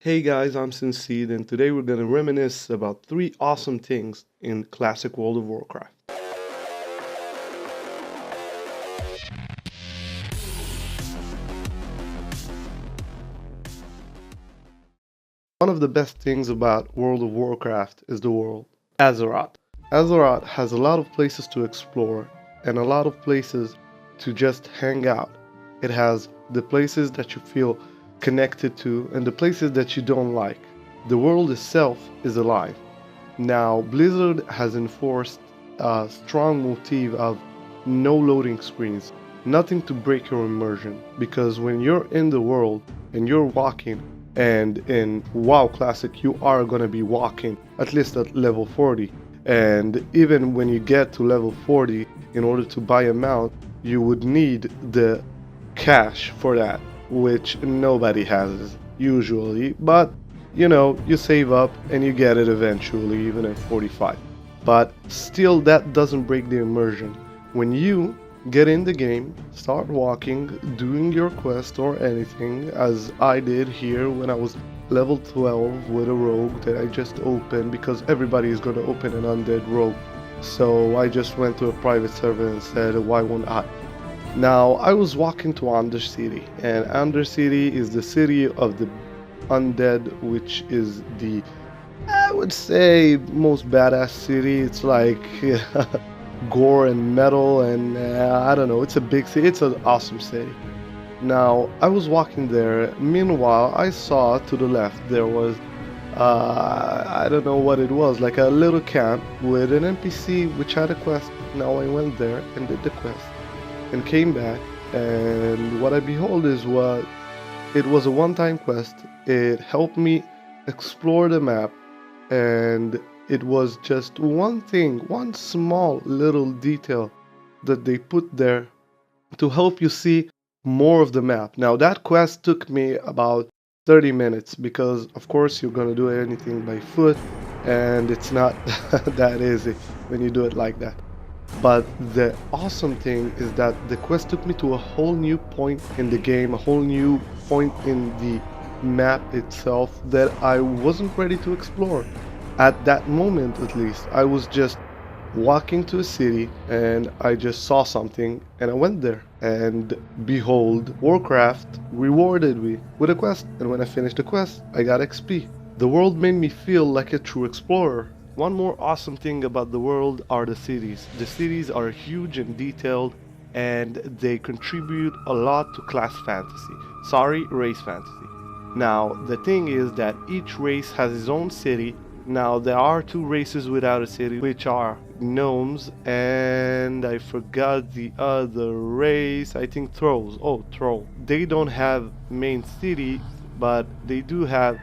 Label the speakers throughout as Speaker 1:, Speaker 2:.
Speaker 1: Hey guys, I'm SynSeed, and today we're gonna reminisce about 3 awesome things in classic World of Warcraft. One of the best things about World of Warcraft is the world. Azeroth. Azeroth has a lot of places to explore and a lot of places to just hang out. It has the places that you feel connected to and the places that you don't like. The world itself is alive. Now, Blizzard has enforced a strong motif of no loading screens, nothing to break your immersion, because when you're in the world and you're walking, and in WoW Classic you are gonna be walking at least at level 40, and even when you get to level 40, in order to buy a mount, you would need the cash for that, which nobody has usually, but you save up and you get it eventually, even at 45. But still, that doesn't break the immersion. When you get in the game, start walking, doing your quest or anything, as I did here when I was level 12 with a rogue that I just opened, because everybody is going to open an undead rogue. So I just went to a private server and said, why won't I? Now, I was walking to Undercity, and Undercity is the city of the undead, which is the, I would say, most badass city. It's like gore and metal, and I don't know, it's a big city, it's an awesome city. Now, I was walking there. Meanwhile, I saw to the left there was, I don't know what it was, like a little camp with an NPC which had a quest. Now I went there and did the quest and came back, and what I behold is what it was a one-time quest. It helped me explore the map, and it was just one thing, one small little detail that they put there to help you see more of the map. Now, that quest took me about 30 minutes because, of course, you're gonna do anything by foot, and it's not that easy when you do it like that. But the awesome thing is that the quest took me to a whole new point in the game, a whole new point in the map itself that I wasn't ready to explore. At that moment, at least, I was just walking to a city and I just saw something and I went there. And behold, Warcraft rewarded me with a quest. And when I finished the quest, I got XP. The world made me feel like a true explorer. One more awesome thing about the world are the cities. The cities are huge and detailed, and they contribute a lot to class fantasy. Sorry, race fantasy. Now, the thing is that each race has its own city. Now, there are 2 races without a city, which are gnomes, and I forgot the other race, I think trolls. Oh, troll. They don't have main city, but they do have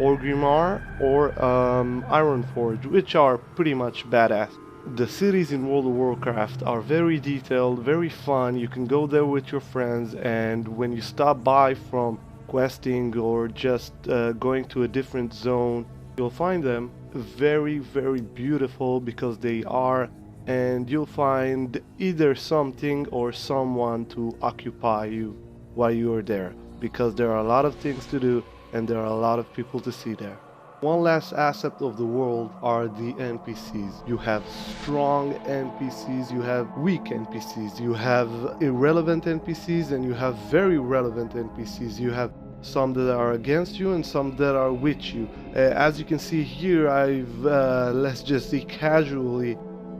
Speaker 1: Orgrimmar or Ironforge, which are pretty much badass. The cities in World of Warcraft are very detailed, very fun. You can go there with your friends, and when you stop by from questing or just going to a different zone, you'll find them very, very beautiful because they are, and you'll find either something or someone to occupy you while you are there, because there are a lot of things to do and there are a lot of people to see there. One last aspect of the world are the NPCs. You have strong NPCs, you have weak NPCs, you have irrelevant NPCs, and you have very relevant NPCs. You have some that are against you and some that are with you. As you can see here, I've, let's just say, casually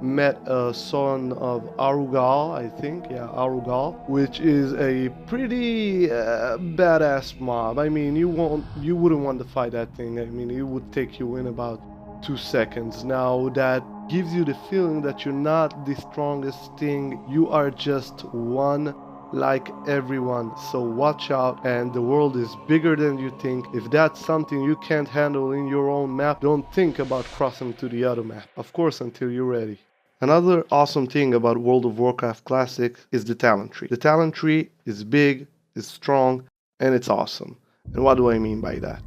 Speaker 1: met a son of Arugal, I think, yeah, Arugal, which is a pretty badass mob. I mean, you wouldn't want to fight that thing. I mean, it would take you in about 2 seconds. Now, that gives you the feeling that you're not the strongest thing. You are just one like everyone, so watch out, and the world is bigger than you think. If that's something you can't handle in your own map, don't think about crossing to the other map, of course, until you're ready. Another awesome thing about World of Warcraft Classic is the talent tree. The talent tree is big, it's strong, and it's awesome. And what do I mean by that?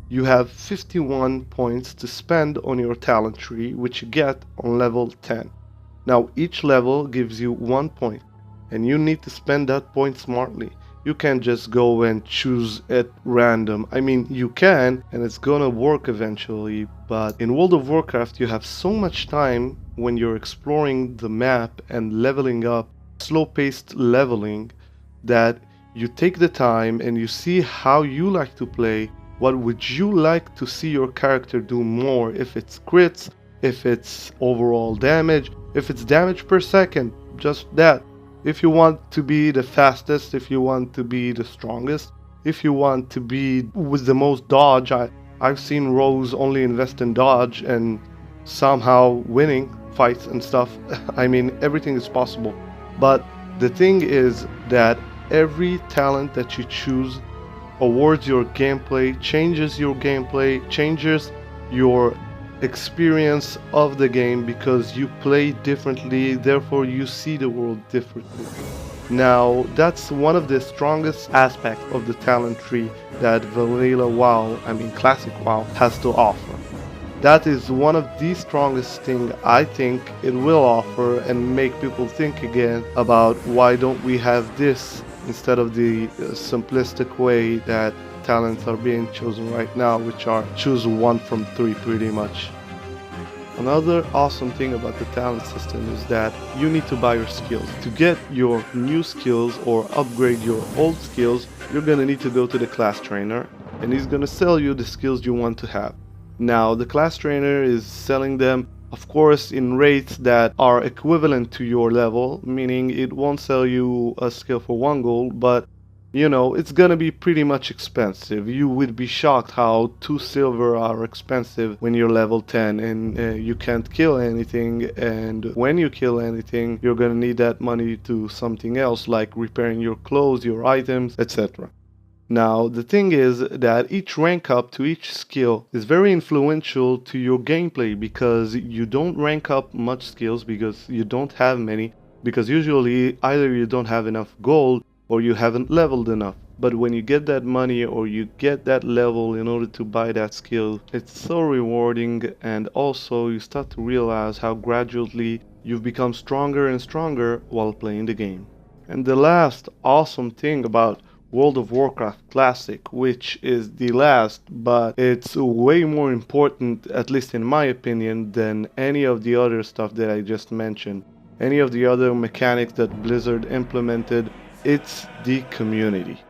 Speaker 1: You have 51 points to spend on your talent tree, which you get on level 10. Now, each level gives you 1 point, and you need to spend that point smartly. You can't just go and choose at random. I mean, you can, and it's gonna work eventually, but in World of Warcraft you have so much time when you're exploring the map and leveling up, slow-paced leveling, that you take the time and you see how you like to play. What would you like to see your character do more? If it's crits, if it's overall damage, if it's damage per second, just that. If you want to be the fastest, if you want to be the strongest, if you want to be with the most dodge. I've seen rogues only invest in dodge and somehow winning fights and stuff. I mean, everything is possible. But the thing is that every talent that you choose awards your gameplay, changes your gameplay, changes your experience of the game, because you play differently, therefore you see the world differently. Now, that's one of the strongest aspects of the talent tree that vanilla WoW, I mean classic WoW, has to offer. That is one of the strongest things I think it will offer, and make people think again about why don't we have this instead of the simplistic way that talents are being chosen right now, which are choose one from three pretty much. Another awesome thing about the talent system is that you need to buy your skills. To get your new skills or upgrade your old skills, you're gonna need to go to the class trainer, and he's gonna sell you the skills you want to have. Now, the class trainer is selling them, of course, in rates that are equivalent to your level, meaning it won't sell you a skill for 1 gold, but you know, it's gonna be pretty much expensive. You would be shocked how 2 silver are expensive when you're level 10 and you can't kill anything, and when you kill anything, you're gonna need that money to something else, like repairing your clothes, your items, etc. Now, the thing is that each rank up to each skill is very influential to your gameplay, because you don't rank up much skills because you don't have many, because usually either you don't have enough gold or you haven't leveled enough. But when you get that money or you get that level in order to buy that skill, it's so rewarding, and also you start to realize how gradually you've become stronger and stronger while playing the game. And the last awesome thing about World of Warcraft Classic, which is the last, but it's way more important, at least in my opinion, than any of the other stuff that I just mentioned, any of the other mechanics that Blizzard implemented, it's the community.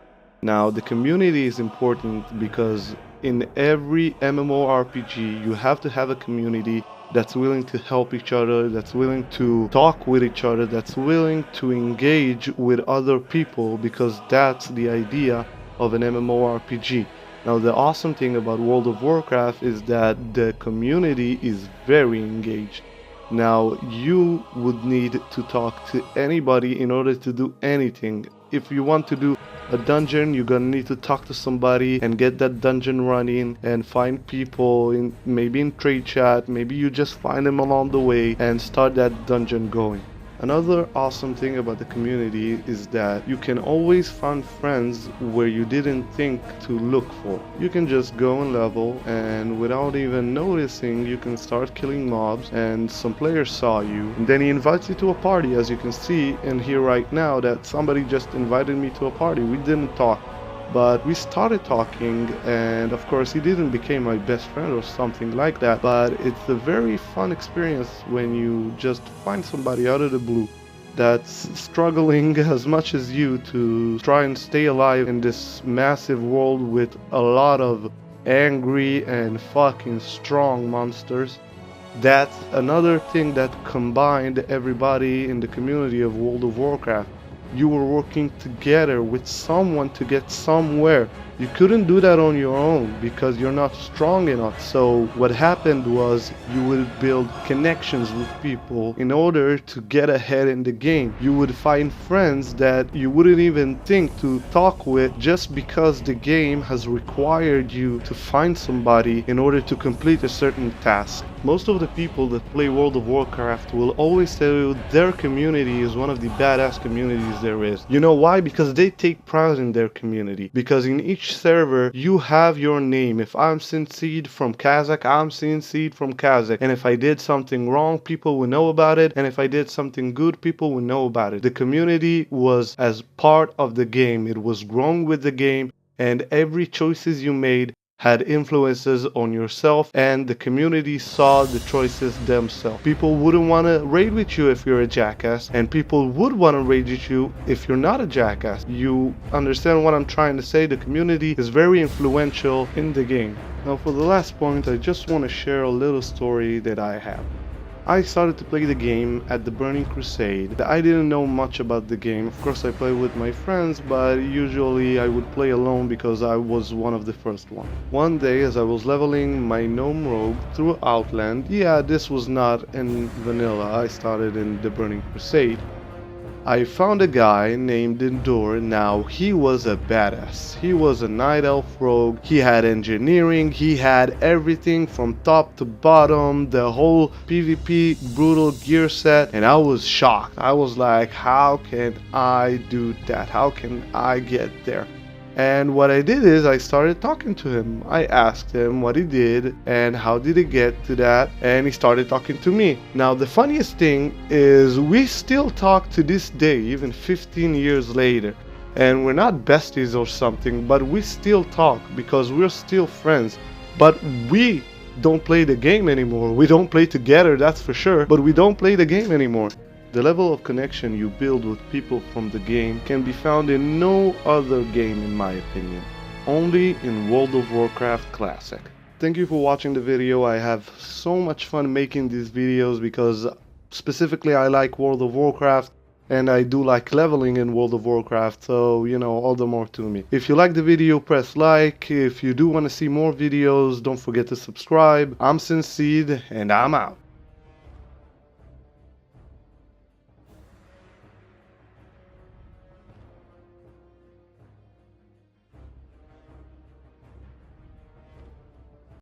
Speaker 1: Now, the community is important because in every MMORPG you have to have a community that's willing to help each other, that's willing to talk with each other, that's willing to engage with other people, because that's the idea of an MMORPG. Now, the awesome thing about World of Warcraft is that the community is very engaged. Now, you would need to talk to anybody in order to do anything. If you want to do a dungeon, you're gonna need to talk to somebody and get that dungeon running and find people in maybe in trade chat, maybe you just find them along the way and start that dungeon going. Another awesome thing about the community is that you can always find friends where you didn't think to look for. You can just go and level, and without even noticing, you can start killing mobs, and some players saw you, and then he invites you to a party, as you can see and hear right now that somebody just invited me to a party. We didn't talk, but we started talking, and of course he didn't become my best friend or something like that, but it's a very fun experience when you just find somebody out of the blue that's struggling as much as you to try and stay alive in this massive world with a lot of angry and fucking strong monsters. That's another thing that combined everybody in the community of World of Warcraft. You were working together with someone to get somewhere. You couldn't do that on your own because you're not strong enough. So what happened was you would build connections with people in order to get ahead in the game. You would find friends that you wouldn't even think to talk with, just because the game has required you to find somebody in order to complete a certain task. Most of the people that play World of Warcraft will always tell you their community is one of the badass communities there is. You know why? Because they take pride in their community. Because in each each server you have your name. If I'm SynSeed from Kazakh, I'm SynSeed from Kazakh. And if I did something wrong, people will know about it. And if I did something good, people will know about it. The community was as part of the game. It was growing with the game, and every choices you made had influences on yourself, and the community saw the choices themselves. People wouldn't want to raid with you if you're a jackass, and people would want to raid with you if you're not a jackass. You understand what I'm trying to say? The community is very influential in the game. Now for the last point, I just want to share a little story that I have. I started to play the game at the Burning Crusade. I didn't know much about the game. Of course I play with my friends, but usually I would play alone because I was one of the first one. One day as I was leveling my gnome rogue through Outland, yeah, this was not in vanilla, I started in the Burning Crusade, I found a guy named Endure. Now he was a badass. He was a night elf rogue. He had engineering. He had everything from top to bottom, the whole PvP brutal gear set, and I was shocked. I was like, how can I do that? How can I get there? And what I did is I started talking to him. I asked him what he did and how did he get to that, and he started talking to me. Now the funniest thing is we still talk to this day, even 15 years later. And we're not besties or something, but we still talk because we're still friends. But we don't play the game anymore. We don't play together, that's for sure, but we don't play the game anymore. The level of connection you build with people from the game can be found in no other game in my opinion. Only in World of Warcraft Classic. Thank you for watching the video. I have so much fun making these videos because specifically I like World of Warcraft and I do like leveling in World of Warcraft, so you know, all the more to me. If you like the video, press like. If you do want to see more videos, don't forget to subscribe. I'm SynSeed and I'm out.